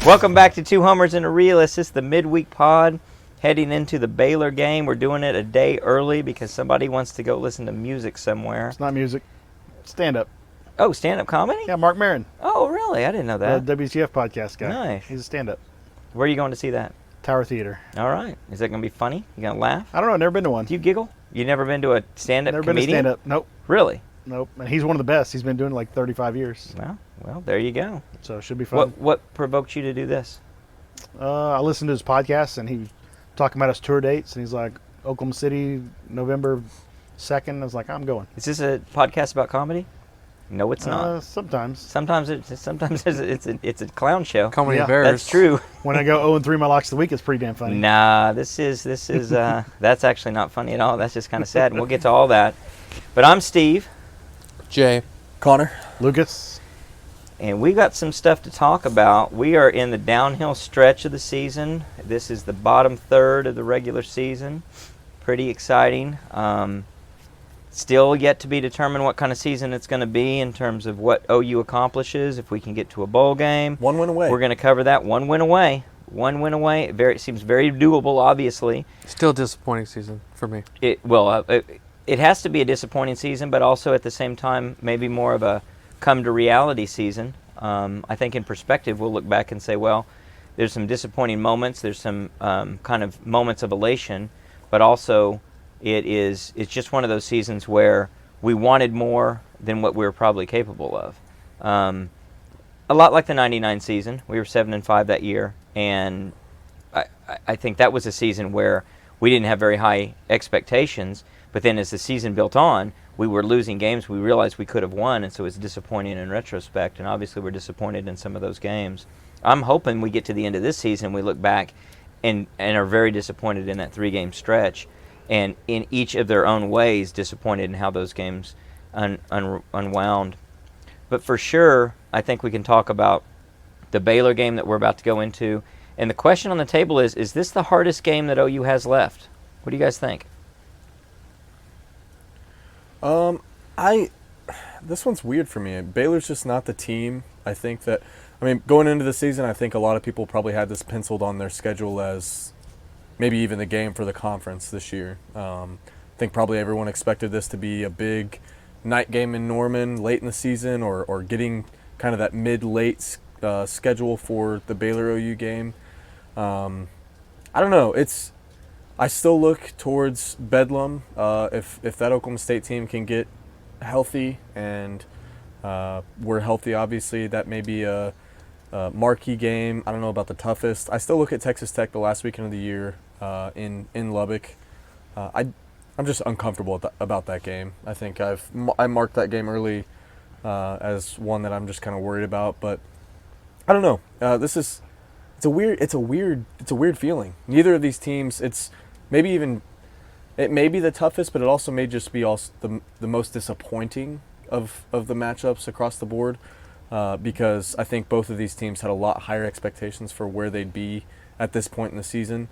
Welcome back to Two Homers and a Realist. This is the Midweek pod heading into the Baylor game. We're doing it a day early because somebody wants to go listen to music somewhere. It's not music. Stand-up. Oh, stand-up comedy? Yeah, Mark Maron. Oh, really? I didn't know that. The WTF podcast guy. Nice. He's a stand-up. Where are you going to see that? Tower Theater. All right. Is that going to be funny? You going to laugh? I don't know. I've never been to one. Do you giggle? You never been to a stand-up Never comedian? been to stand-up. Nope. Really? Nope. And he's one of the best. He's been doing it like 35 years. Well, there you go. So it should be fun. What provoked you to do this? I listened to his podcast, and he was talking about his tour dates, and he's like, Oklahoma City, November 2nd. I was like, I'm going. Is this a podcast about comedy? No, it's not. Sometimes. Sometimes it's a clown show. Comedy Yeah. Bears. That's true. When I go 0-3 my locks of the week, it's pretty damn funny. Nah, this is that's actually not funny at all. That's just kind of sad, and we'll get to all that. But I'm Steve, Jay. Connor. Lucas. and we got some stuff to talk about. We are in the downhill stretch of the season. This is the bottom third of the regular season. Pretty exciting. Still yet to be determined what kind of season it's going to be in terms of what OU accomplishes, if we can get to a bowl game. One win away. We're going to cover that. One win away. It seems very doable, obviously. Still a disappointing season for me. It has to be a disappointing season, but also at the same time, maybe more of a come-to-reality season. I think in perspective, we'll look back and say, well, there's some disappointing moments. There's some kind of moments of elation, but also it's just one of those seasons where we wanted more than what we were probably capable of. A lot like the 99 season. We were 7-5 that year, and I think that was a season where we didn't have very high expectations, but then as the season built on, we were losing games we realized we could have won, and so it's disappointing in retrospect, and obviously we're disappointed in some of those games. I'm hoping we get to the end of this season, we look back and are very disappointed in that three-game stretch, and in each of their own ways disappointed in how those games unwound. But for sure, I think we can talk about the Baylor game that we're about to go into. And the question on the table is this the hardest game that OU has left? What do you guys think? This one's weird for me. Baylor's just not the team. Going into the season, I think a lot of people probably had this penciled on their schedule as maybe even the game for the conference this year. I think probably everyone expected this to be a big night game in Norman late in the season, or getting kind of that mid-late schedule for the Baylor OU game. I don't know. I still look towards Bedlam. If that Oklahoma State team can get healthy, and we're healthy, obviously, that may be a marquee game. I don't know about the toughest. I still look at Texas Tech the last weekend of the year in Lubbock. I'm just uncomfortable about that game. I think I marked that game early as one that I'm just kind of worried about. But I don't know. It's a weird feeling. Neither of these teams. It may be the toughest, but it also may just be the most disappointing of the matchups across the board. Because I think both of these teams had a lot higher expectations for where they'd be at this point in the season.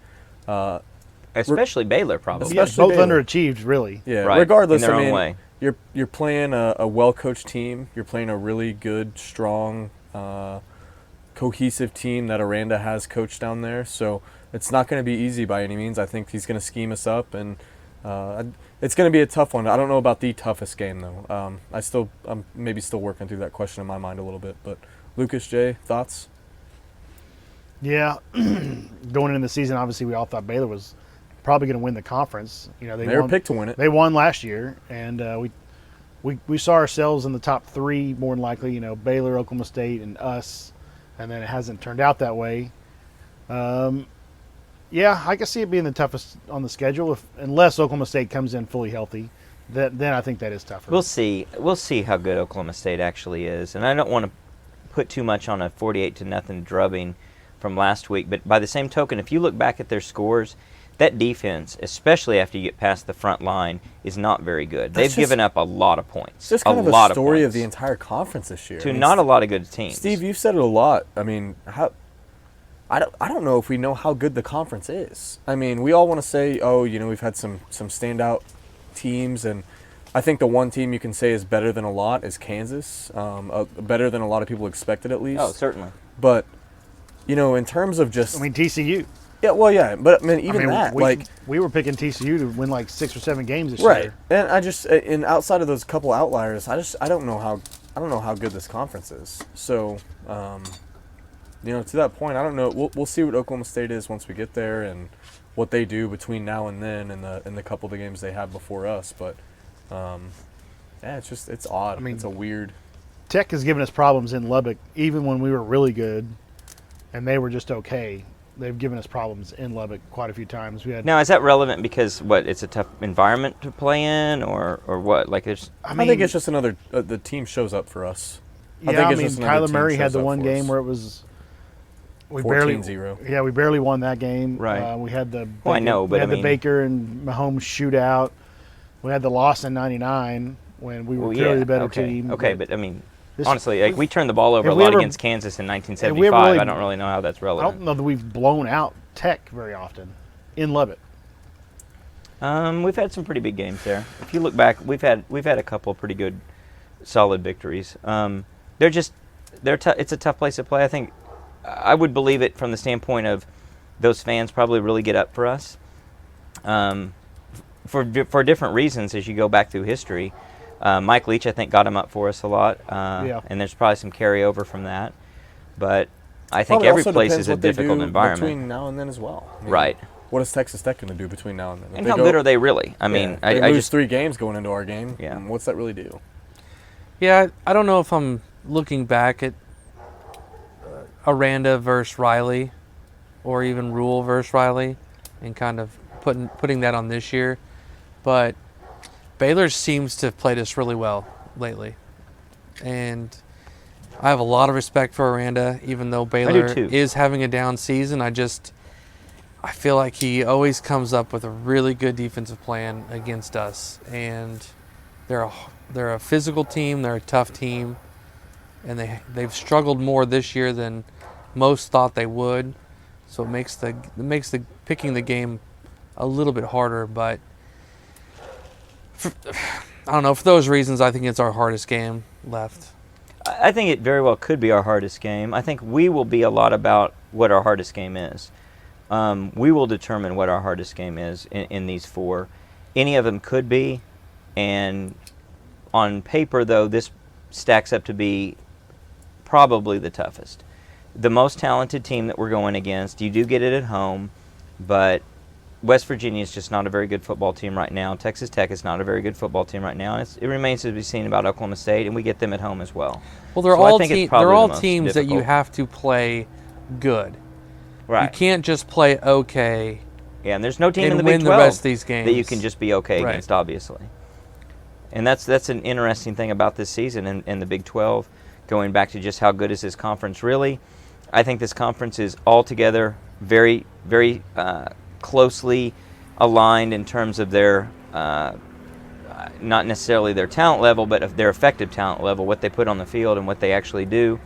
Especially Baylor, probably. Both underachieved, really. Yeah, right. Regardless, in their own way. You're playing a well-coached team. You're playing a really good, strong, cohesive team that Aranda has coached down there. So it's not going to be easy by any means. I think he's going to scheme us up, and it's going to be a tough one. I don't know about the toughest game, though. I'm maybe still working through that question in my mind a little bit. But Lucas, Jay, thoughts? Yeah. Going into the season, obviously, we all thought Baylor was probably going to win the conference. They were picked to win it. They won last year, and we saw ourselves in the top three more than likely. Baylor, Oklahoma State, and us, and then it hasn't turned out that way. Yeah, I can see it being the toughest on the schedule unless Oklahoma State comes in fully healthy. Then I think that is tougher. We'll see. We'll see how good Oklahoma State actually is, and I don't want to put too much on a 48-0 drubbing from last week. But by the same token, if you look back at their scores, that defense, especially after you get past the front line, is not very good. They've given up a lot of points. It's just kind of a story of the entire conference this year. Not a lot of good teams. Steve, you've said it a lot. I don't know if we know how good the conference is. We all want to say, we've had some standout teams, and I think the one team you can say is better than a lot is Kansas. Better than a lot of people expected, at least. Oh, certainly. But in terms of just, I mean, TCU. yeah, well, yeah, but I mean, even that, we were picking TCU to win like 6 or 7 games this right? year. And and outside of those couple outliers, I don't know how good this conference is. So, to that point, I don't know. We'll see what Oklahoma State is once we get there and what they do between now and then and the couple of the games they have before us. But yeah, it's odd. I mean, it's a weird. Tech has given us problems in Lubbock, even when we were really good, and they were just okay. They've given us problems in Lubbock quite a few times. Now, is that relevant because it's a tough environment to play in, or what? Like, I think it's just another. The team shows up for us. Yeah, I mean, Kyler Murray had the one game where it was. We 14-0. Yeah, we barely won that game. Right. We had the. Well, I know, but the Baker and Mahomes shootout. We had the loss in '99 when we were clearly the better team. Okay, but I mean. Honestly, like we turned the ball over a lot against Kansas in 1975. I don't really know how that's relevant. I don't know that we've blown out Tech very often in Lubbock. We've had some pretty big games there. If you look back, we've had a couple of pretty good, solid victories. It's a tough place to play. I think I would believe it from the standpoint of those fans probably really get up for us, for different reasons as you go back through history. Mike Leach, I think, got him up for us a lot, and there's probably some carryover from that. But I think every place is a difficult environment. Between now and then as well. I mean, right. What is Texas Tech going to do between now and then? And how good are they really? I mean, they I lose just 3 games going into our game. Yeah. What's that really do? Yeah, I don't know if I'm looking back at Aranda versus Riley, or even Rule versus Riley, and kind of putting that on this year, but Baylor seems to have played us really well lately, and I have a lot of respect for Aranda, even though Baylor is having a down season. I feel like he always comes up with a really good defensive plan against us, and they're a physical team, they're a tough team, and they've struggled more this year than most thought they would, so it makes the picking the game a little bit harder, but. I don't know. For those reasons, I think it's our hardest game left. I think it very well could be our hardest game. I think we will be a lot about what our hardest game is. We will determine what our hardest game is in these 4. Any of them could be, and on paper, though, this stacks up to be probably the toughest. The most talented team that we're going against. You do get it at home, but West Virginia is just not a very good football team right now. Texas Tech is not a very good football team right now. And it remains to be seen about Oklahoma State, and we get them at home as well. Well, they're all teams that you have to play good. Right. You can't just play okay. Yeah, and there's no team in the Big 12 the rest of these games that you can just be okay against, obviously. And that's an interesting thing about this season and the Big 12, going back to just how good is this conference really. I think this conference is altogether very, very closely aligned in terms of their, not necessarily their talent level, but of their effective talent level, what they put on the field and what they actually do.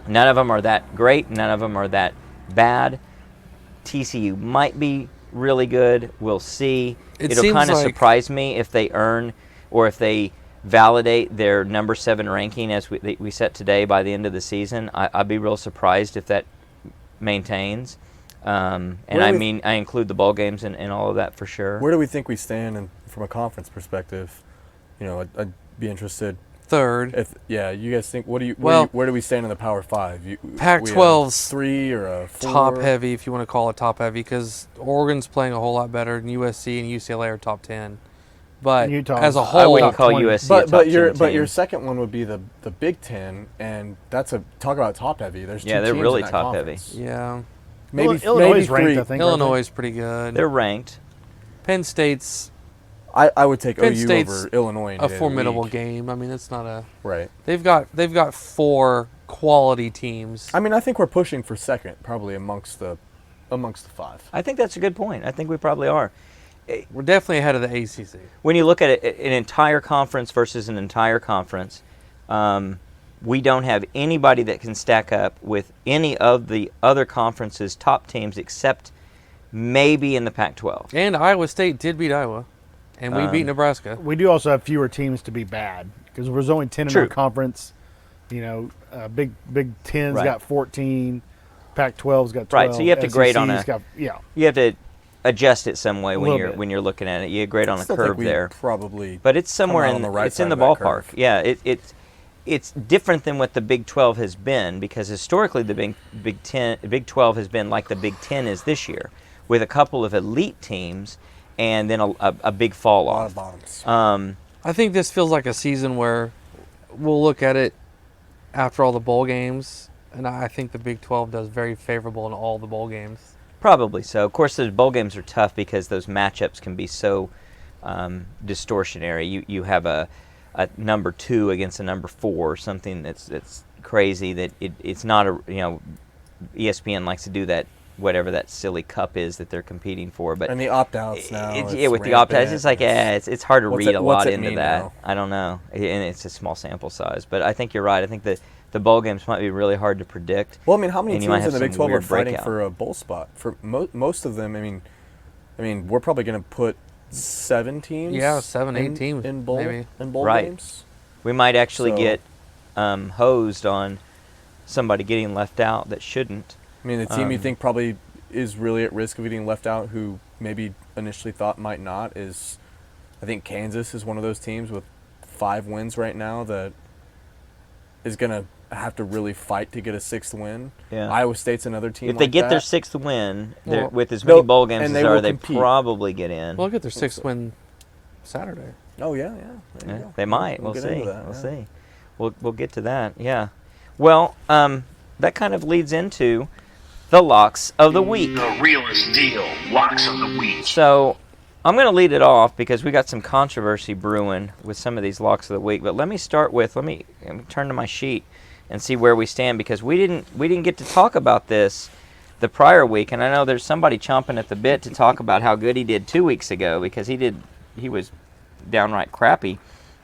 None of them are that great. None of them are that bad. TCU might be really good. We'll see. It'll kind of surprise me if they earn or if they validate their number 7 ranking as we set today by the end of the season. I'd be real surprised if that maintains. And I include the bowl games and all of that for sure. Where do we think we stand from a conference perspective? I'd be interested. 3rd. You guys think? Where do we stand in the Power 5? Pac-12's 3 or a 4? Top heavy, if you want to call it top heavy, because Oregon's playing a whole lot better than USC and UCLA are top 10. But as a whole, I wouldn't call USC a top 10 but your second one would be the Big Ten, and that's talk about top heavy. There's 2 they're teams really in that top conference. heavy. Yeah. Maybe Illinois is ranked, I think. Illinois is pretty good. They're ranked. Penn State's. I would take Penn OU State's over Illinois. A formidable game. I mean, it's not a right. They've got 4 quality teams. I mean, I think we're pushing for second, probably amongst the 5. I think that's a good point. I think we probably are. We're definitely ahead of the ACC. When you look at an entire conference versus an entire conference, we don't have anybody that can stack up with any of the other conferences' top teams except maybe in the Pac-12. And Iowa State did beat Iowa, and we beat Nebraska. We do also have fewer teams to be bad because there's only 10 in our conference. Big Ten's got 14. Pac-12's got 12. Right, so you have to grade on SEC's a- got, yeah. You have to adjust it some way when little you're bit. when you're looking at it. You grade on a Still think curve we there. Probably. But it's somewhere out in on the right it's in side the of that ballpark. curve. Yeah, it's different than what the Big 12 has been, because historically the Big 12 has been like the Big 10 is this year, with a couple of elite teams and then a big fall A lot off. of bottoms. I think this feels like a season where we'll look at it after all the bowl games, and I think the Big 12 does very favorable in all the bowl games. Probably so. Of course, those bowl games are tough because those matchups can be so distortionary. You have a number 2 against a number 4, something that's crazy. That it's not ESPN likes to do that, whatever that silly cup is that they're competing for. But And the opt-outs now. with the opt-outs, it's like it's hard to read a what's lot it into mean that. now? I don't know, and it's a small sample size. But I think you're right. I think the bowl games might be really hard to predict. Well, I mean, how many and you might teams in have the Big some 12 are weird fighting breakout. for a bowl spot? For most of them, I mean, we're probably going to put 7 teams. Yeah, 7, 8 teams, in bowl maybe. Right. games. We might actually So- get hosed on somebody getting left out that shouldn't. I mean, the team you Um, think probably is really at risk of getting left out, who maybe initially thought might not, is I think Kansas is one of those teams with 5 wins right now that is going to have to really fight to get a 6th win. Yeah. Iowa State's another team. If they like get that. their 6th win, Well, with as many they'll- bowl games and as they there are, will they compete. probably get in. We'll get their 6th win Saturday. Oh yeah. There you Yeah, go. they might. We'll get see. into that, We'll yeah. see. We'll get to that. Yeah. Well, that kind of leads into the locks of the week. The realest deal. Locks of the week. So I'm going to lead it off because we got some controversy brewing with some of these locks of the week. But let me turn to my sheet and see where we stand, because we didn't get to talk about this the prior week, and I know there's somebody chomping at the bit to talk about how good he did 2 weeks ago, because he was downright crappy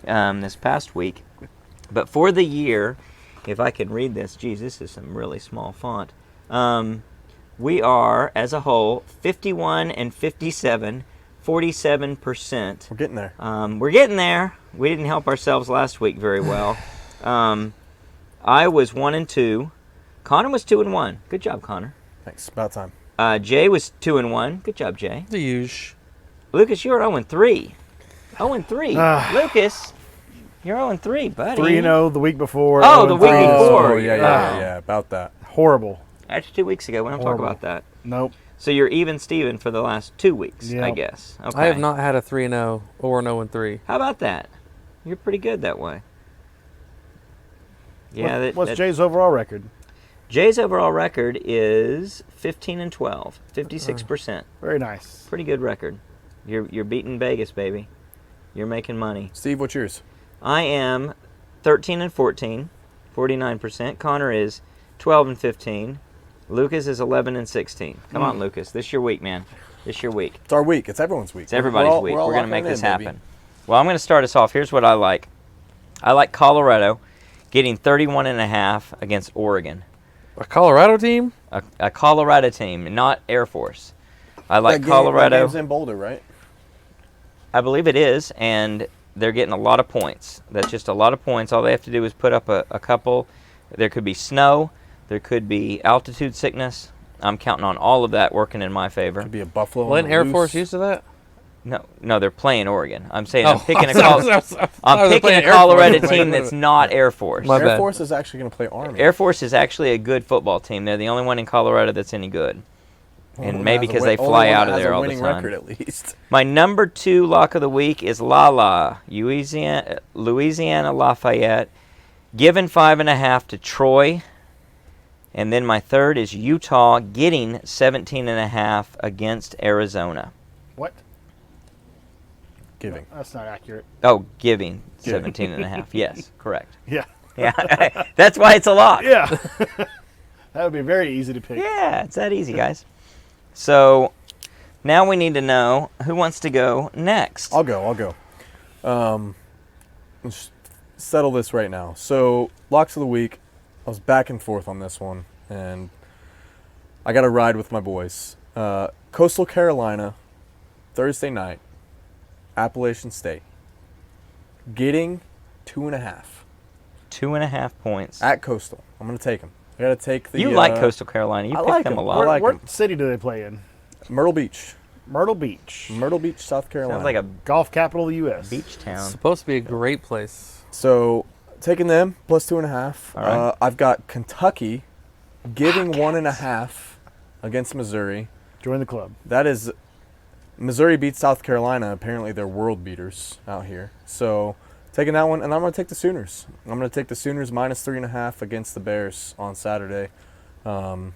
this past week. But for the year, if I can read this, geez, this is some really small font. We are, as a whole, 51 and 57, 47%. We're getting there. We're getting there. We didn't help ourselves last week very well. I was 1 and 2. Connor was 2 and 1. Good job, Connor. Thanks. About time. Jay was 2 and 1. Good job, Jay. The huge. Lucas, you're 0 and 3. 0 and 3. Lucas, you're 0 and 3, buddy. 3-0 the week before. Oh, the 0-3 week this before. Oh week. yeah. About that. Horrible. That's 2 weeks ago. We don't talk Horrible. about that. Nope. So you're even Steven for the last 2 weeks, I Yep. guess. Okay. I have not had a 3-0 or an 0-3. How about that? You're pretty good that way. Yeah. What's Jay's overall record? Jay's overall record is 15 and 12, 56%. Very nice. Pretty good record. You're beating Vegas, baby. You're making money. Steve, what's yours? I am 13 and 14, 49%. Connor is 12 and 15. Lucas is 11 and 16. Come on, Lucas. This your week, man. This your week. It's our week. It's everyone's week. It's everybody's week. We're going to make this happen. Well, I'm going to start us off. Here's what I like. I like Colorado getting 31.5 against Oregon. A Colorado team? A Colorado team, not Air Force. I like That Colorado. game's in Boulder, right? I believe it is, and they're getting a lot of points. That's just a lot of points. All they have to do is put up a couple. There could be snow. There could be altitude sickness. I'm counting on all of that working in my favor. Could be a Buffalo. Wasn't and a Air Loose. Force used to that? No, they're playing Oregon. I'm saying I'm picking a I'm I'm picking a Colorado team that's not Air Force. My Air bad. Force is actually going to play Army. Air Force is actually a good football team. They're the only one in Colorado that's any good. And maybe because they fly out of there all the winning time. record at least. My number 2 lock of the week is Louisiana Lafayette, given 5.5 to Troy. And then my third is Utah getting 17.5 against Arizona. What? Giving. That's not accurate. Oh, giving 17.5. Yes, correct. Yeah. Yeah, that's why it's a lock. Yeah. That would be very easy to pick. Yeah, it's that easy, guys. So now we need to know who wants to go next. I'll go. Let's settle this right now. So, locks of the week. I was back and forth on this one, and I got to ride with my boys. Coastal Carolina, Thursday night, Appalachian State, getting 2.5 2.5 points. at Coastal. I'm going to take them. I got to take the. You like Coastal Carolina. You I picked like them a them. lot. I like what 'em. city do they play in? Myrtle Beach. Myrtle Beach. Myrtle Beach, South Carolina. Sounds like a Golf capital of the U.S. beach town. Supposed to be a great place. So, taking them plus 2.5. All right. I've got Kentucky giving 1.5 against Missouri. Join the club. That is, Missouri beats South Carolina. Apparently, they're world beaters out here. So, taking that one, and I'm going to take the Sooners. I'm going to take the Sooners minus 3.5 against the Bears on Saturday. I'm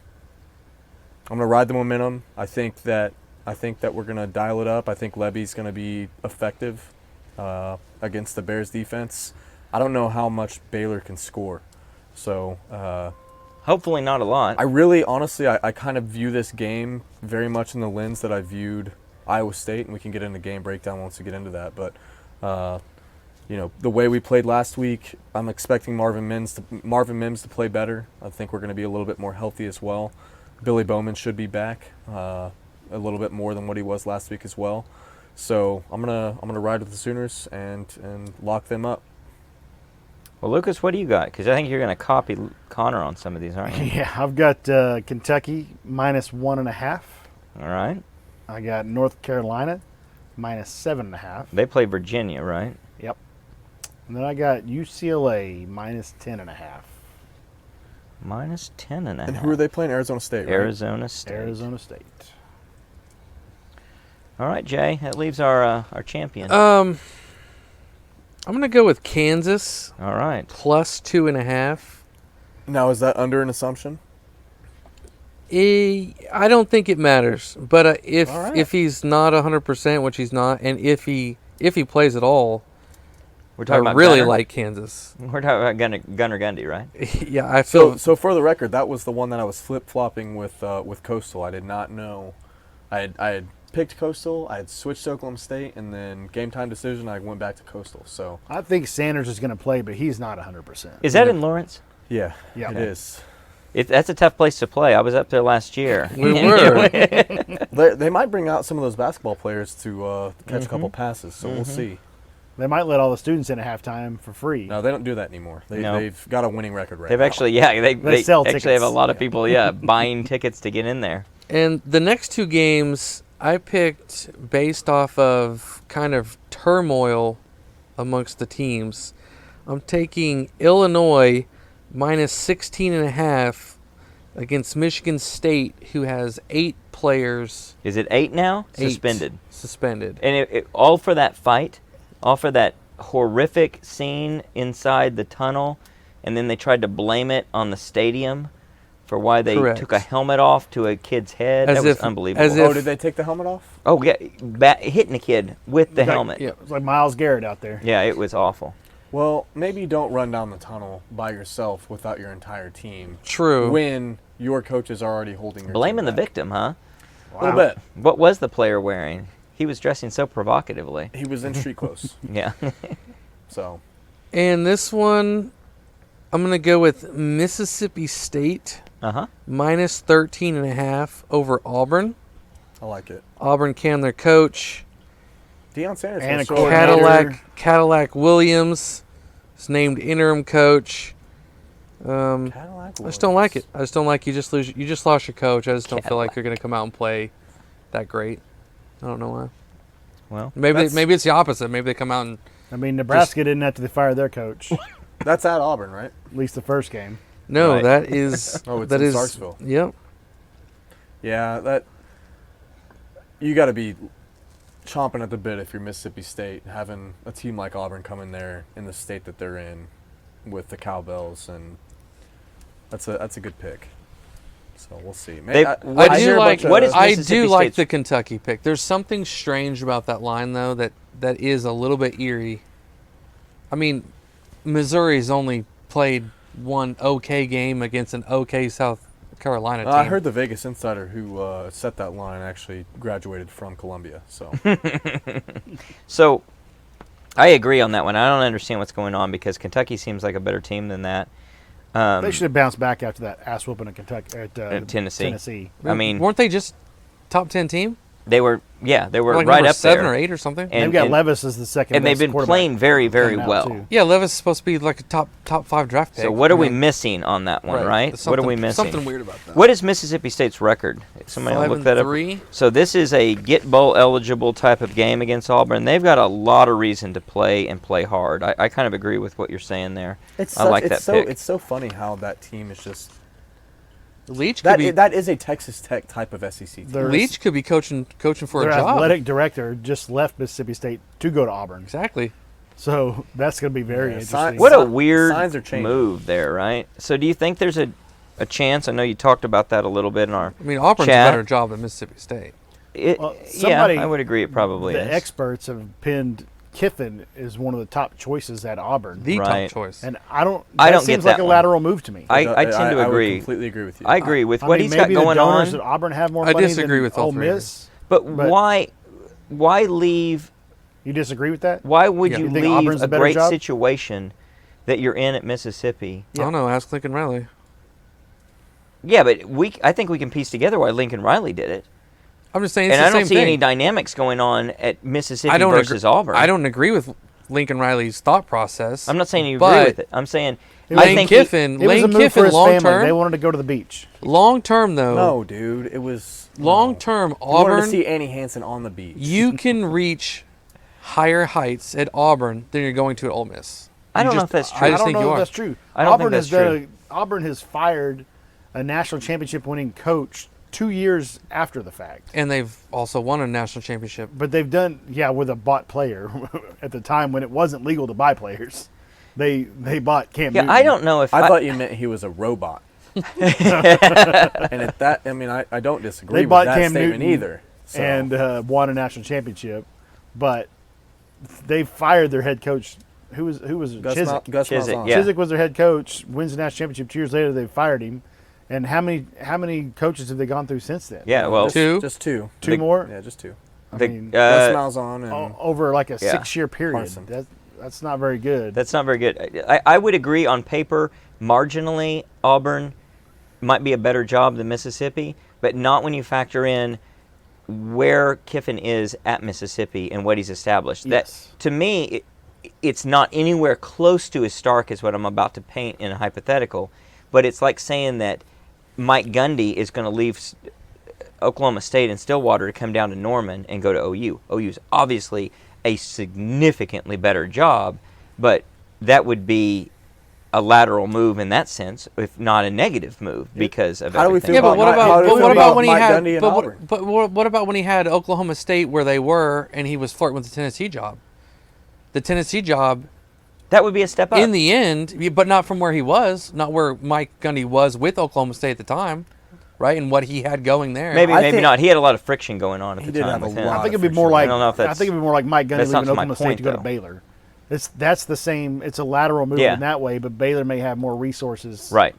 going to ride the momentum. I think that we're going to dial it up. I think Levy's going to be effective against the Bears defense. I don't know how much Baylor can score. So, Hopefully not a lot. I really, honestly, I kind of view this game very much in the lens that I viewed Iowa State, and we can get into game breakdown once we get into that. But, the way we played last week, I'm expecting Marvin Mims to play better. I think we're going to be a little bit more healthy as well. Billy Bowman should be back a little bit more than what he was last week as well. So I'm gonna ride with the Sooners and lock them up. Well, Lucas, what do you got? Because I think you're going to copy Connor on some of these, aren't you? Yeah, I've got Kentucky minus 1.5. All right. I got North Carolina minus 7.5. They play Virginia, right? Yep. And then I got UCLA minus 10.5. Minus 10.5. And who are they playing? Arizona State, right? Arizona State. Arizona State. All right, Jay. That leaves our champion. I'm going to go with Kansas All right. plus 2.5. Now, is that under an assumption? I don't think it matters, but All right. if he's not 100%, which he's not, and if he plays at all, We're I talking about really Gunner? like Kansas. We're talking about Gunner Gundy, right? Yeah, I feel So for the record, that was the one that I was flip-flopping with Coastal. I did not know. I had picked Coastal, I had switched to Oklahoma State, and then game time decision, I went back to Coastal. So I think Sanders is going to play, but he's not 100%. Is that in Lawrence? Yeah. it is. That's a tough place to play. I was up there last year. we were. They might bring out some of those basketball players to catch a couple passes, so we'll see. They might let all the students in at halftime for free. No, they don't do that anymore. No. They've got a winning record right They've now. actually, they sell actually have tickets. a lot of people, buying tickets to get in there. And the next two games I picked based off of kind of turmoil amongst the teams. I'm taking Illinois minus 16.5 against Michigan State, who has 8 players. Is it 8 now? 8 Suspended. And it all for that fight, all for that horrific scene inside the tunnel, and then they tried to blame it on the stadium for why they Correct. took a helmet off to a kid's head. As That was if- unbelievable. as Oh, if- did they take the helmet off? Oh, yeah, hitting the kid with the helmet. Yeah. It's like Myles Garrett out there. Yeah, it was awful. Well, maybe don't run down the tunnel by yourself without your entire team. True. When your coach is already holding your Blaming the team back. victim, huh? A little bit. What was the player wearing? He was dressing so provocatively. He was in street clothes. Yeah. So, And this one, I'm going to go with Mississippi State Uh-huh. minus 13.5 over Auburn. I like it. Auburn can their coach. Deion Sanders. And gonna a show up. coordinator. Cadillac Williams is named interim coach. Cadillac I just don't like it. I just don't like you just lost your coach. I just don't feel like Cadillac. you're going to come out and play that great. I don't know why. Well, Maybe That's- it's the opposite. Maybe they come out and I mean, Nebraska didn't have to fire their coach, That's at Auburn, right? at least the first game. no, Right. that is Oh, it's that in is Starksville. Yep. Yeah, that you got to be chomping at the bit if you're Mississippi State, having a team like Auburn come in there in the state that they're in with the Cowbells, and that's a good pick. So we'll see. They- I I do hear a like bunch of- What is I Mississippi do like State's- the Kentucky pick. There's something strange about that line though that is a little bit eerie. I mean, Missouri's only played one okay game against an okay South Carolina team. I heard the Vegas insider who set that line actually graduated from Columbia. So So, I agree on that one. I don't understand what's going on because Kentucky seems like a better team than that. They should have bounced back after that ass whooping at Kentucky at Tennessee. Tennessee. I mean, weren't they just top 10 team? They were Like right number up 7 there. or 8 or something. And- They've got Levis as the second and they've best been quarterback playing very, very coming out, well. too. Yeah, Levis is supposed to be like a top 5 draft pick. So what are we I mean, missing on that one, right? There's What are we something- missing? Something weird about that. What is Mississippi State's record? Somebody will look that up. 5-3. So this is a get bowl eligible type of game against Auburn. They've got a lot of reason to play and play hard. I kind of agree with what you're saying there. I like that pick. It's so funny how that team is just Leach could be that is a Texas Tech type of SEC team. Their- Leach could be coaching for Their a job. athletic director just left Mississippi State to go to Auburn. Exactly. So that's going to be very Yeah, interesting. What a weird Signs are changing. move there, right? So do you think there's a chance? I know you talked about that a little bit in our I mean, Auburn's chat. a better job than Mississippi State. Well, yeah, somebody- I would agree it probably the is. experts have pinned Kiffin as one of the top choices at Auburn. The Right. top choice. And I don't I don't seems get like that a one. lateral move to me. I tend to I would agree. completely agree with you. I agree with I what mean, he's got maybe going the donors on. at Auburn have more I money disagree than with all Ole three of Miss. But but- why leave? You disagree with that? Why would Yeah. you You think leave Auburn's a a better great job? situation that you're in at Mississippi? I don't know. Ask Lincoln Riley. Yeah, but I think we can piece together why Lincoln Riley did it. I'm just saying it's And the I don't same see thing. any dynamics going on at Mississippi I don't versus Auburn. I don't agree with Lincoln Riley's thought process. I'm not saying you agree but with it. I'm saying I Lane think Kiffin, It was a Lane move for Kiffin, his long family. They term, wanted to go to the beach. long term though, No, dude, it was long term You wanted to Auburn. see Annie Hansen on the beach. You can reach higher heights at Auburn than you're going to at Ole Miss. I You don't know just- if that's I true. I just don't think know you if are. that's true. I don't think Auburn that's has true. Auburn has fired a national championship winning coach 2 years after the fact. And they've also won a national championship. But they've done, with a bought player at the time when it wasn't legal to buy players. They bought Cam Yeah, Newton. I don't know if I thought you meant he was a robot. and at that, I mean, I don't disagree They with bought that Cam statement Newton either. So. and won a national championship, but they fired their head coach. Who was Gus Chiswick? Chiswick, Malzahn. yeah. Chiswick was their head coach. Wins the national championship. 2 years later, they fired him. And how many coaches have they gone through since then? Yeah, well, Just two. Two more. Yeah, just two. I the, mean, Gus Malzahn and over like a yeah. 6-year period. Carson. That's not very good. that's not very good. I would agree on paper, marginally, Auburn might be a better job than Mississippi, but not when you factor in where Kiffin is at Mississippi and what he's established. Yes. That to me, it's not anywhere close to as stark as what I'm about to paint in a hypothetical, but it's like saying that Mike Gundy is going to leave Oklahoma State and Stillwater to come down to Norman and go to OU. OU is obviously a significantly better job, but that would be a lateral move in that sense, if not a negative move because of How do we everything. feel Yeah, but what about- how about do you but feel what about about when he Mike had Gundy and but Auburn? what about when he had Oklahoma State where they were and he was flirting with the Tennessee job? The Tennessee job That would be a step up. in the end, but not from where he was, not where Mike Gundy was with Oklahoma State at the time, right? And what he had going there. maybe I maybe think- not. He had a lot of friction going on at He the did time have a with him. lot. I think it'd be for more sure. like I don't know if that's- Mike Gundy that's not leaving my Oklahoma State point, to go to though. Baylor. That's the same. It's a lateral move Yeah. in that way, but Baylor may have more resources Right.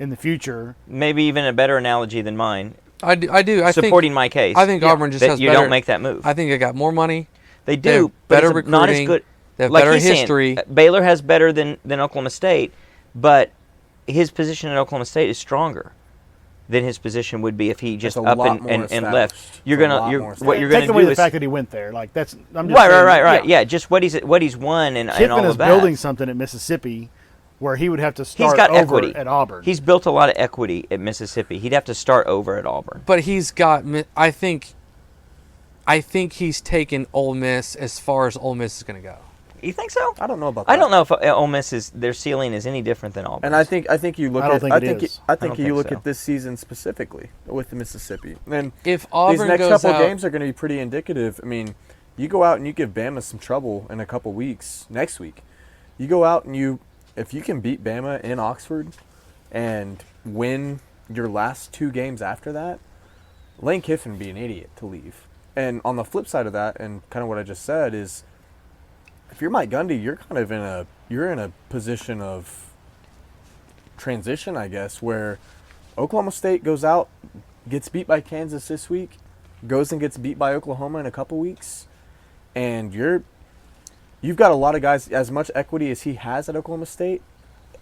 in the future. Maybe even a better analogy than mine. I do. I supporting think, my case. I think Auburn just that has you better, don't make that move. I think they got more money. They they have do, but better it's not as recruiting, good. they have like better he's saying, history. Baylor has better than Oklahoma State, but his position at Oklahoma State is stronger than his position would be if he just It's a up lot and, more and left. established. You're It's a gonna lot you're, more what you're Take gonna away do the is fact that he went there. Like that's I'm just right. saying, Yeah, just what he's won and Kiffin all is of that. building something at Mississippi where he would have to start He's got over equity at Auburn. He's built a lot of equity at Mississippi. He'd have to start over at Auburn. But he's got. I think he's taken Ole Miss as far as Ole Miss is going to go. You think so? I don't know about that. I don't know if Ole Miss their ceiling is any different than Auburn. And I think you look I don't at think I it think is. I think don't you think look so. at this season specifically with the Mississippi. And If Auburn these next goes couple out, games are going to be pretty indicative. I mean, you go out and you give Bama some trouble in a couple weeks. Next week, you go out and if you can beat Bama in Oxford and win your last 2 games after that, Lane Kiffin would be an idiot to leave. And on the flip side of that, and kind of what I just said is, if you're Mike Gundy, you're kind of in a position of transition, I guess, where Oklahoma State goes out, gets beat by Kansas this week, goes and gets beat by Oklahoma in a couple weeks, and you've got a lot of guys, as much equity as he has at Oklahoma State.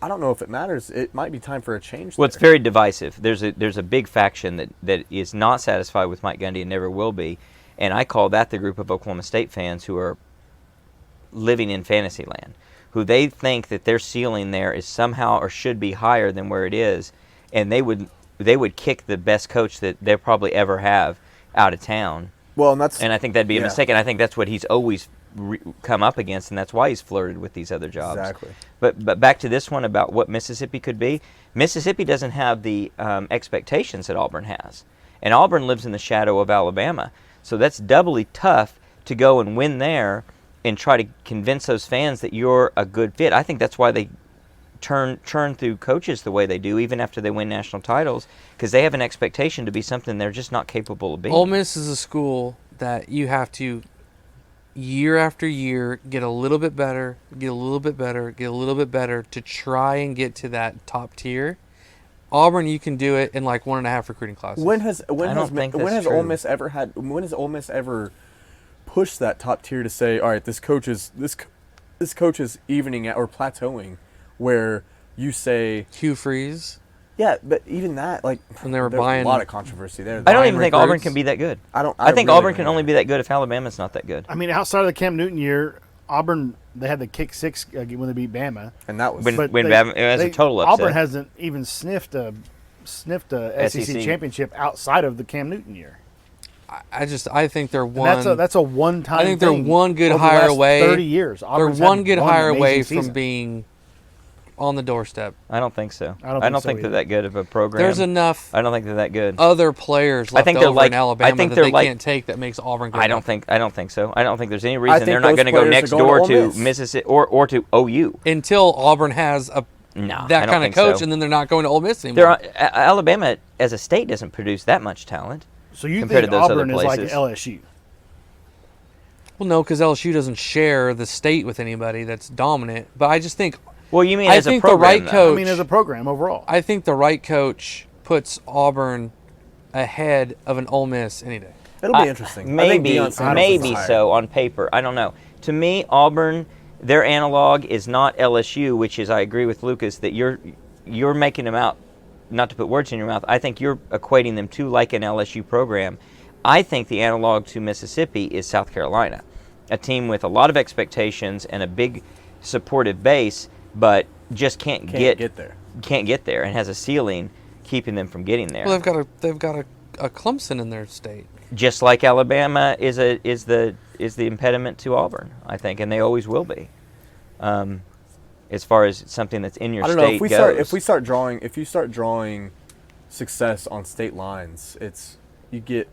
I don't know if it matters. It might be time for a change. Well, it's there. very divisive. There's a big faction that is not satisfied with Mike Gundy and never will be, And I call that the group of Oklahoma State fans who are living in fantasy land, who they think that their ceiling there is somehow or should be higher than where it is, and they would kick the best coach that they'll probably ever have out of town. Well, and I think that'd be a yeah. mistake, and I think that's what he's always come up against, and that's why he's flirted with these other jobs. Exactly. But back to this one about what Mississippi could be. Mississippi doesn't have the expectations that Auburn has, and Auburn lives in the shadow of Alabama, so that's doubly tough to go and win there and try to convince those fans that you're a good fit. I think that's why they churn through coaches the way they do, even after they win national titles, because they have an expectation to be something they're just not capable of being. Ole Miss is a school that you have to, year after year, get a little bit better, get a little bit better, get a little bit better to try and get to that top tier. Auburn, you can do it in like 1.5 recruiting classes. When has I don't think that's Ole true. Miss ever had? When has Ole Miss ever pushed that top tier to say, all right, this coach is evening out or plateauing, where you say, Hugh Freeze, yeah, but even that, like, when they were there's buying a lot of controversy there. I don't even Buying think Auburn recruits. can be that good. I think really Auburn can don't. only be that good if Alabama's not that good. I mean, outside of the Cam Newton year, Auburn, they had the kick six when they beat Bama. And that was When But Bama- it was a total upset. Auburn hasn't even sniffed a SEC SEC. championship outside of the Cam Newton year. I think they're And one. that's a one-time. I think they're thing one good over the hire last away. 30 years. They're Auburn's one had good one hire amazing away season. from being on the doorstep. I don't think so. I don't think so they're either. that good of a program. There's enough I don't think they're that good. other players left think they're over like- in Alabama I think that they're they like- can't take that makes Auburn good. I don't think so. I don't think there's any reason think they're not those going to go players are next going to door Ole to Miss. Mississippi or to OU. until Auburn has a No, I that don't kind of think coach, so. and then they're not going to Ole Miss anymore. Alabama as a state doesn't produce that much talent. So you compared think to those other Auburn is like places. LSU? Well, no, because LSU doesn't share the state with anybody that's dominant. But I just think Well, you mean I as think a the program, right though. coach- I mean, as a program overall. I think the right coach puts Auburn ahead of an Ole Miss any day. It'll be interesting. I think Maybe, Deion Sanders maybe is higher. so on paper. I don't know. To me, Auburn, their analog is not LSU, which is, I agree with Lucas that you're making them out. Not to put words in your mouth, I think you're equating them to like an LSU program. I think the analog to Mississippi is South Carolina, a team with a lot of expectations and a big supportive base, but just can't get there. Can't get there, and has a ceiling keeping them from getting there. Well, they've got a Clemson in their state. Just like Alabama is the impediment to Auburn, I think, and they always will be. As far as something that's in your I don't state know goes. if you start drawing success on state lines, you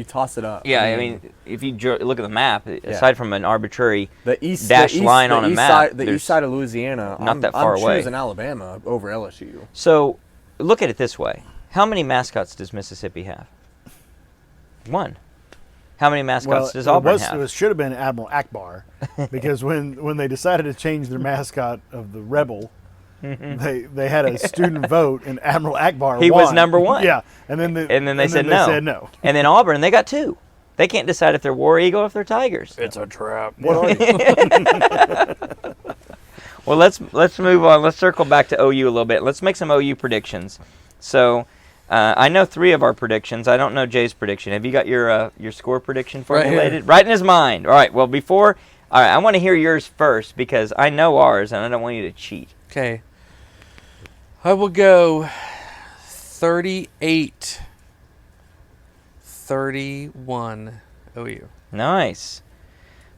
toss it up. Yeah, I mean, if you look at the map, aside from an arbitrary the east line on a map, the east side of Louisiana, not that far I'm away. choosing Alabama over LSU. So, look at it this way: how many mascots does Mississippi have? One. How many mascots does Auburn have? It should have been Admiral Akbar, because when they decided to change their mascot of the Rebel, they had a student vote, and Admiral Akbar He won. was number one. Yeah, and then they said no. And then Auburn, they got two. They can't decide if they're War Eagle or if they're Tigers. It's a trap. What are you? Well, let's move on. Let's circle back to OU a little bit. Let's make some OU predictions. So, I know 3 of our predictions. I don't know Jay's prediction. Have you got your score prediction Right here. formulated? Right in his mind. All right. Well, I want to hear yours first because I know ours and I don't want you to cheat. Okay. I will go 38-31 OU. Nice.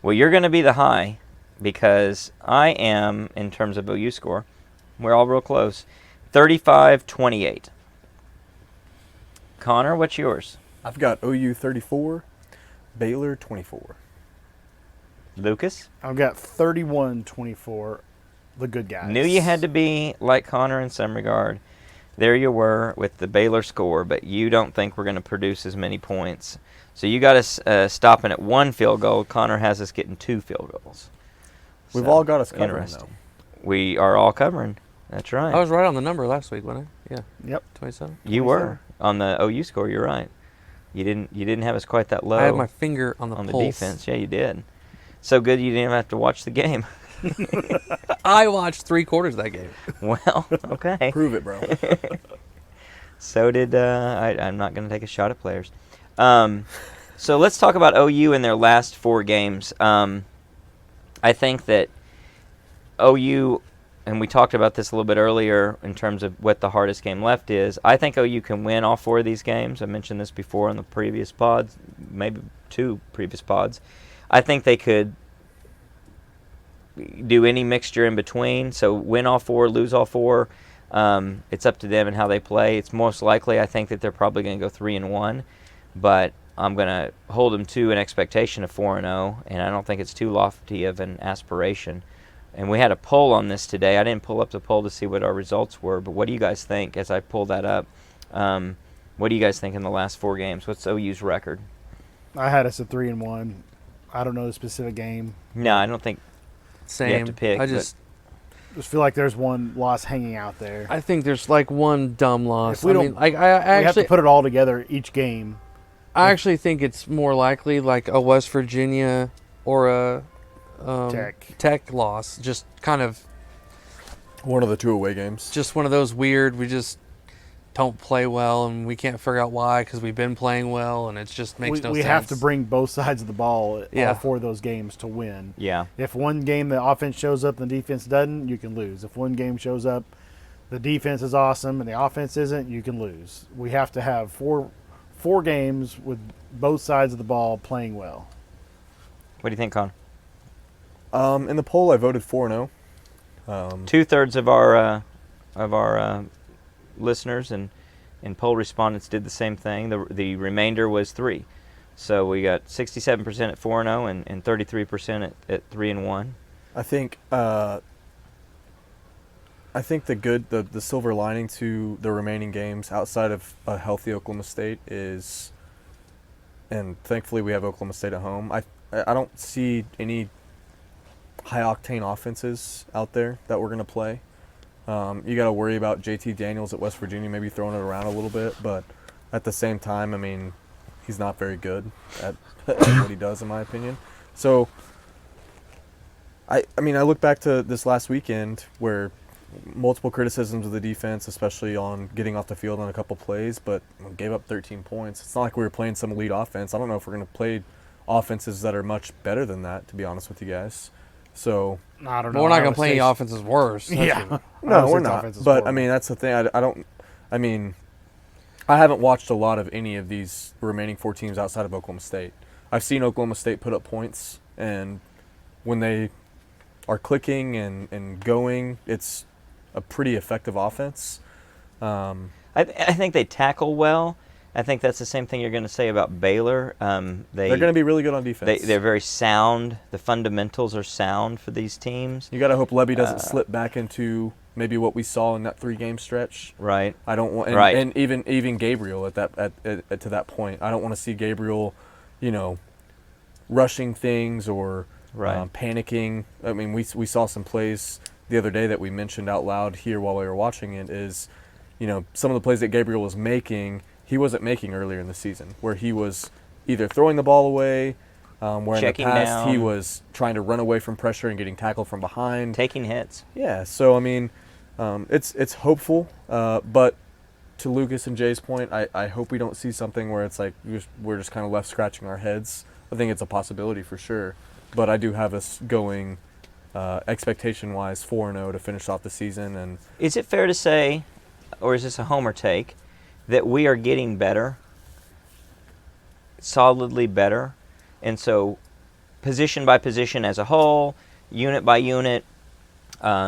Well, you're going to be the high because I am, in terms of OU score, we're all real close, 35-28. Connor, what's yours? I've got OU 34, Baylor 24. Lucas? I've got 31-24, the good guys. Knew you had to be like Connor in some regard. There you were with the Baylor score, but you don't think we're going to produce as many points. So you got us stopping at 1 field goal. Connor has us getting 2 field goals. We've So, all got us covering, interesting. though. We are all covering. That's right. I was right on the number last week, wasn't I? Yeah. Yep. 27. You were on the OU score. You're right. You didn't have us quite that low. I had my finger on the on the pulse. defense. Yeah, you did. So good you didn't even have to watch the game. I watched 3 quarters of that game. Well, okay. Prove it, bro. So did I'm not going to take a shot at players. So let's talk about OU in their last 4 games. I think that OU, and we talked about this a little bit earlier in terms of what the hardest game left is. I think OU can win all 4 of these games. I mentioned this before on the previous pods, maybe 2 previous pods. I think they could do any mixture in between. So win all 4, lose all 4. It's up to them and how they play. It's most likely, I think, that they're probably going to go 3-1, but I'm going to hold them to an expectation of 4-0, and I don't think it's too lofty of an aspiration. And we had a poll on this today. I didn't pull up the poll to see what our results were, but what do you guys think as I pull that up? What do you guys think in the last 4 games? What's OU's record? I had us at 3-1. I don't know the specific game. No, I don't think Same. you have to pick. I but just Just feel like there's one loss hanging out there. I think there's like one dumb loss. If we I don't- mean, like We have to put it all together each game. I actually think it's more likely like a West Virginia or a Tech loss. Just kind of One of the 2 away games. just one of those weird. We just don't play well, and we can't figure out why because we've been playing well, and it just makes no sense. We have to bring both sides of the ball Yeah. all 4 of those games to win. Yeah. If one game the offense shows up and the defense doesn't, you can lose. If one game shows up, the defense is awesome and the offense isn't, you can lose. We have to have four games with both sides of the ball playing well. What do you think, Con? In the poll, I voted 4-0. 2/3 of our listeners and poll respondents did the same thing. The remainder was 3. So we got 67% at 4-0 and 33% at 3-1. I think the silver lining to the remaining games outside of a healthy Oklahoma State is, and thankfully we have Oklahoma State at home. I don't see any high octane offenses out there that we're going to play. You got to worry about JT Daniels at West Virginia maybe throwing it around a little bit, but at the same time, I mean, he's not very good at what he does in my opinion. So I mean, I look back to this last weekend where multiple criticisms of the defense, especially on getting off the field on a couple plays, but gave up 13 points. It's not like we were playing some elite offense. I don't know if we're going to play offenses that are much better than that, to be honest with you guys. So I don't know. But we're not going to play any offenses worse. That's Yeah. what- no, we're not. But I mean, that's the thing. I haven't watched a lot of any of these remaining 4 teams outside of Oklahoma State. I've seen Oklahoma State put up points, and when they are clicking and going, it's a pretty effective offense. I think they tackle well. I think that's the same thing you're going to say about Baylor. They're going to be really good on defense. They're very sound. The fundamentals are sound for these teams. You got to hope Lebby doesn't slip back into maybe what we saw in that 3-game stretch. Right. I don't want, and, Right. and even Gabriel at to that point. I don't want to see Gabriel, rushing things or Right. panicking. I mean, we saw some plays the other day that we mentioned out loud here while we were watching it. Is, some of the plays that Gabriel was making, he wasn't making earlier in the season, where he was either throwing the ball away, where Checking in the past he down. was trying to run away from pressure and getting tackled from behind. Taking hits. Yeah, so I mean, it's hopeful, but to Lucas and Jay's point, I hope we don't see something where it's like we're just kind of left scratching our heads. I think it's a possibility for sure, but I do have us going expectation-wise 4-0 to finish off the season. And Is it fair to say, or is this a homer take, that we are getting better, solidly better, and so position by position as a whole, unit by unit,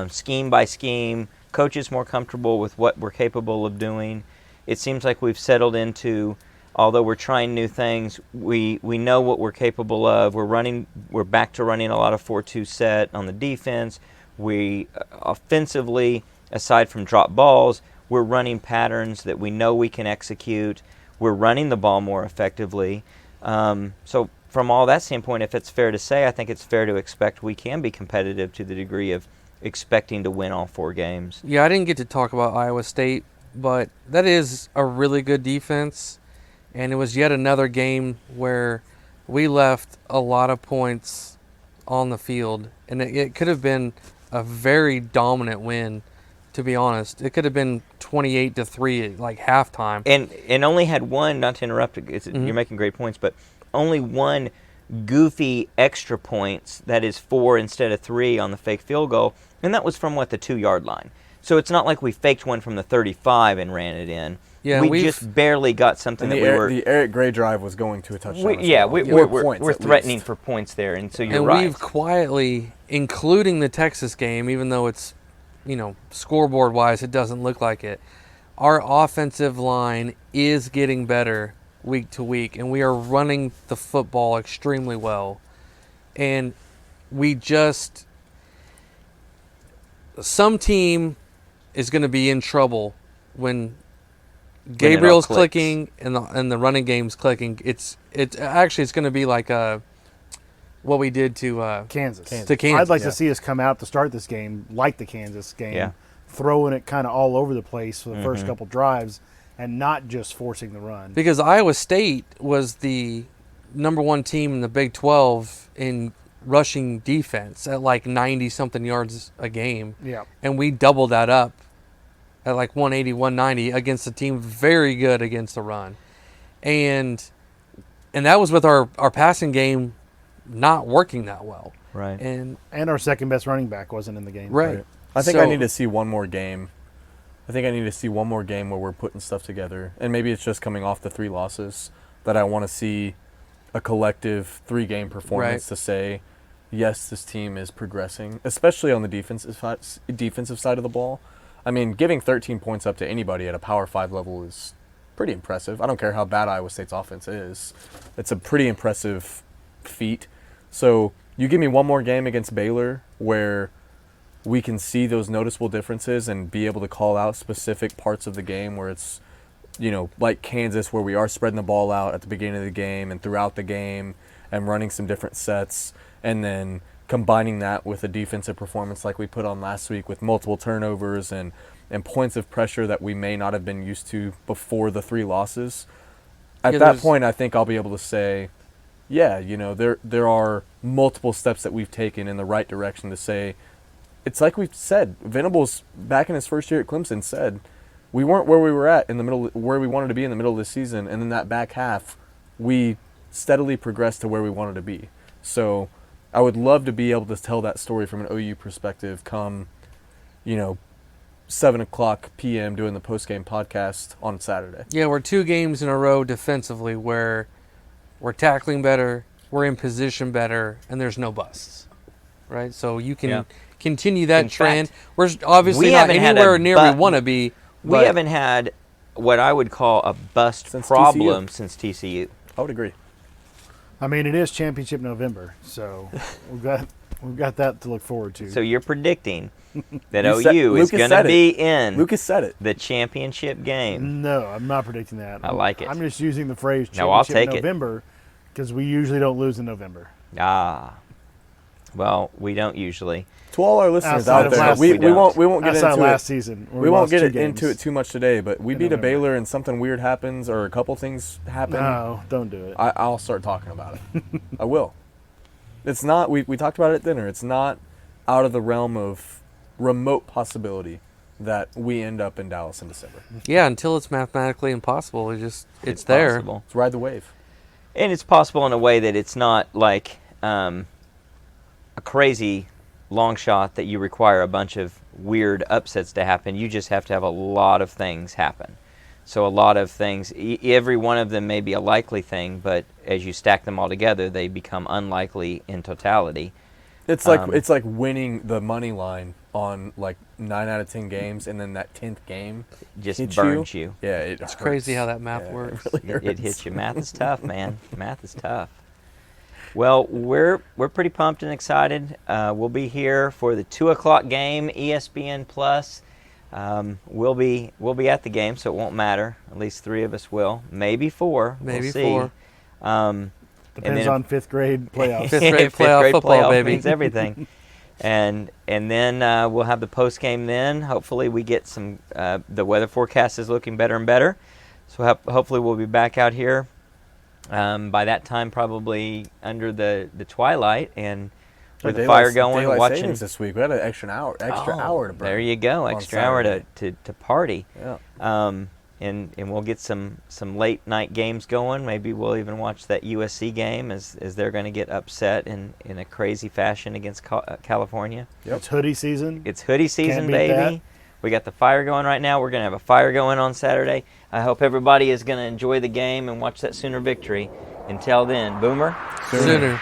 scheme by scheme, coaches more comfortable with what we're capable of doing. It seems like we've settled into, although we're trying new things, we know what we're capable of. We're back to running a lot of 4-2 set on the defense. We offensively, aside from drop balls, we're running patterns that we know we can execute. We're running the ball more effectively. So from all that standpoint, if it's fair to say, I think it's fair to expect we can be competitive to the degree of expecting to win all 4 games. Yeah, I didn't get to talk about Iowa State, but that is a really good defense, and it was yet another game where we left a lot of points on the field, and it could have been a very dominant win, to be honest. It could have been 28-3 at like halftime. And only had one, not to interrupt, you're making great points, but only one goofy extra points that is 4 instead of 3 on the fake field goal, and that was from the 2-yard line. So it's not like we faked one from the 35 and ran it in. Yeah, we just barely got something And that we were. the Eric Gray drive was going to a touchdown. We're threatening for points there, and so you're and right. we've quietly, including the Texas game, even though it's, scoreboard-wise, it doesn't look like it. Our offensive line is getting better week to week, and we are running the football extremely well. And some team is going to be in trouble when Gabriel's clicking and the running game's clicking. It's going to be like what we did to Kansas. To Kansas. I'd like to see us come out to start this game like the Kansas game, throwing it kind of all over the place for the first couple drives and not just forcing the run. Because Iowa State was the number 1 team in the Big 12 in rushing defense at like 90-something yards a game. Yeah. And we doubled that up at like 180, 190 against a team very good against the run. And that was with our passing game not working that well. Right. And our second best running back wasn't in the game. Right. I think I need to see one more game. I think I need to see one more game where we're putting stuff together. And maybe it's just coming off the 3 losses that I want to see a collective 3-game performance to say, yes, this team is progressing, especially on the defensive side of the ball. I mean, giving 13 points up to anybody at a Power 5 level is pretty impressive. I don't care how bad Iowa State's offense is. It's a pretty impressive feat. So you give me one more game against Baylor where we can see those noticeable differences and be able to call out specific parts of the game where it's, like Kansas, where we are spreading the ball out at the beginning of the game and throughout the game and running some different sets, and then combining that with a defensive performance like we put on last week with multiple turnovers and points of pressure that we may not have been used to before the 3 losses. At that point, I think I'll be able to say, there are multiple steps that we've taken in the right direction to say, it's like we've said, Venables back in his first year at Clemson said, we weren't where we were at in the middle, where we wanted to be in the middle of the season, and in that back half, we steadily progressed to where we wanted to be. So I would love to be able to tell that story from an OU perspective come, 7:00 p.m. doing the post-game podcast on Saturday. Yeah, we're 2 games in a row defensively where we're tackling better, we're in position better, and there's no busts, right? So you can continue that trend. We're obviously not anywhere near we want to be. We haven't had what I would call a bust problem since TCU. I would agree. I mean, it is championship November, so we've got that to look forward to. So you're predicting that OU is going to be in Lucas said it. The championship game. No, I'm not predicting that. I like it. I'm just using the phrase No, I'll championship take November because we usually don't lose in November. Well, we don't usually. To all our listeners Outside out of there, last- we won't get Outside into last it. season. We won't get lost 2 into it games. too much today, but we in beat a November. Baylor and something weird happens or a couple things happen. No, don't do it. I'll start talking about it. I will. It's not, we talked about it at dinner, it's not out of the realm of remote possibility that we end up in Dallas in December. Yeah, until it's mathematically impossible. It's there. Possible. Let's ride the wave. And it's possible in a way that it's not like a crazy long shot that you require a bunch of weird upsets to happen. You just have to have a lot of things happen. So a lot of things, every one of them may be a likely thing, but as you stack them all together, they become unlikely in totality. It's like winning the money line on like 9 out of 10 games, and then that 10th game Just burns you. Yeah, It's crazy how that math works. It, really It hits you. Math is tough, man. Math is tough. Well, we're pretty pumped and excited. We'll be here for the 2:00 game, ESPN Plus. We'll be at the game, so it won't matter. At least 3 of us will, maybe 4. Maybe we'll see. 4. Depends on 5th grade playoffs. Fifth grade playoff football, baby. means everything. and then we'll have the post game. Then hopefully we get some. The weather forecast is looking better and better, so hopefully we'll be back out here. By that time, probably under the twilight and with the fire going, watching this week. We had an extra hour to burn. There you go, extra hour to party. Yeah. and we'll get some late night games going. Maybe we'll even watch that USC game as they're going to get upset in a crazy fashion against California. Yep. It's hoodie season. It's hoodie season, beat baby. that. We got the fire going right now. We're going to have a fire going on Saturday. I hope everybody is going to enjoy the game and watch that Sooner victory. Until then, Boomer. Sooner.